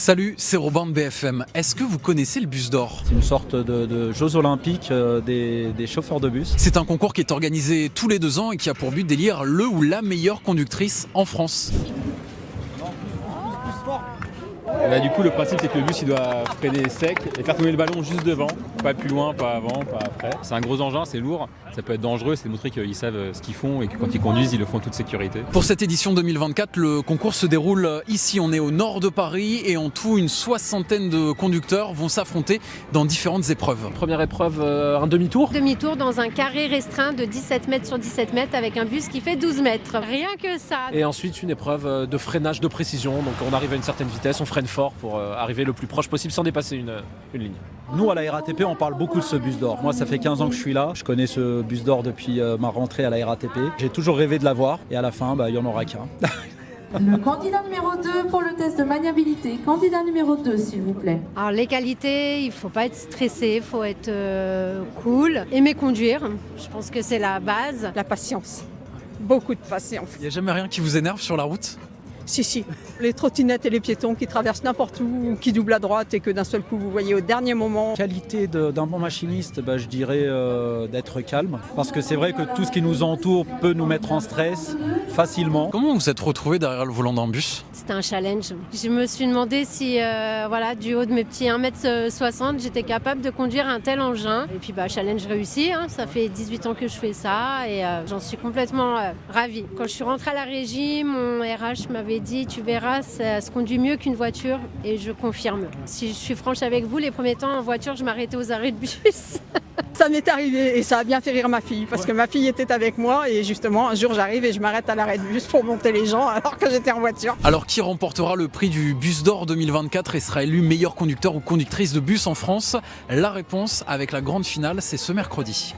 Salut, c'est Robin de BFM. Est-ce que vous connaissez le Bus d'Or? C'est une sorte de Jeux Olympiques des chauffeurs de bus. C'est un concours qui est organisé tous les 2 ans et qui a pour but d'élire le ou la meilleure conductrice en France. Là, du coup, le principe, c'est que le bus il doit freiner sec et faire tourner le ballon juste devant, pas plus loin, pas avant, pas après. C'est un gros engin, c'est lourd, ça peut être dangereux, c'est de montrer qu'ils savent ce qu'ils font et que quand ils conduisent, ils le font en toute sécurité. Pour cette édition 2024, le concours se déroule ici. On est au nord de Paris et en tout, une 60aine de conducteurs vont s'affronter dans différentes épreuves. Première épreuve, un demi-tour. Demi-tour dans un carré restreint de 17 mètres sur 17 mètres avec un bus qui fait 12 mètres. Rien que ça. Et ensuite une épreuve de freinage de précision. Donc on arrive à une certaine vitesse, on freine fort pour arriver le plus proche possible sans dépasser une ligne. Nous à la RATP on parle beaucoup de ce bus d'or. Moi ça fait 15 ans que je suis là. Je connais ce bus d'or depuis ma rentrée à la RATP. J'ai toujours rêvé de l'avoir et à la fin il n'y en aura qu'un. Le candidat numéro 2 pour le test de maniabilité. Candidat numéro 2, s'il vous plaît. Alors les qualités, il faut pas être stressé, il faut être cool, aimer conduire. Je pense que c'est la base. La patience, beaucoup de patience. Il n'y a jamais rien qui vous énerve sur la route? Si, les trottinettes et les piétons qui traversent n'importe où, qui doublent à droite et que d'un seul coup vous voyez au dernier moment. Qualité d'un bon machiniste, je dirais d'être calme. Parce que c'est vrai que tout ce qui nous entoure peut nous mettre en stress facilement. Comment vous êtes retrouvé derrière le volant d'un bus? C'était un challenge. Je me suis demandé si, du haut de mes petits 1m60, j'étais capable de conduire un tel engin. Et puis challenge réussi, hein. Ça fait 18 ans que je fais ça et j'en suis complètement ravie. Quand je suis rentrée à la régie, mon RH m'avait dit tu verras, ça se conduit mieux qu'une voiture et je confirme. Si je suis franche avec vous, les premiers temps en voiture, je m'arrêtais aux arrêts de bus. Ça m'est arrivé et ça a bien fait rire ma fille parce que ma fille était avec moi et justement un jour j'arrive et je m'arrête à l'arrêt de bus pour monter les gens alors que j'étais en voiture. Alors qui remportera le prix du Bus d'Or 2024 et sera élu meilleur conducteur ou conductrice de bus en France? La réponse avec la grande finale, c'est ce mercredi.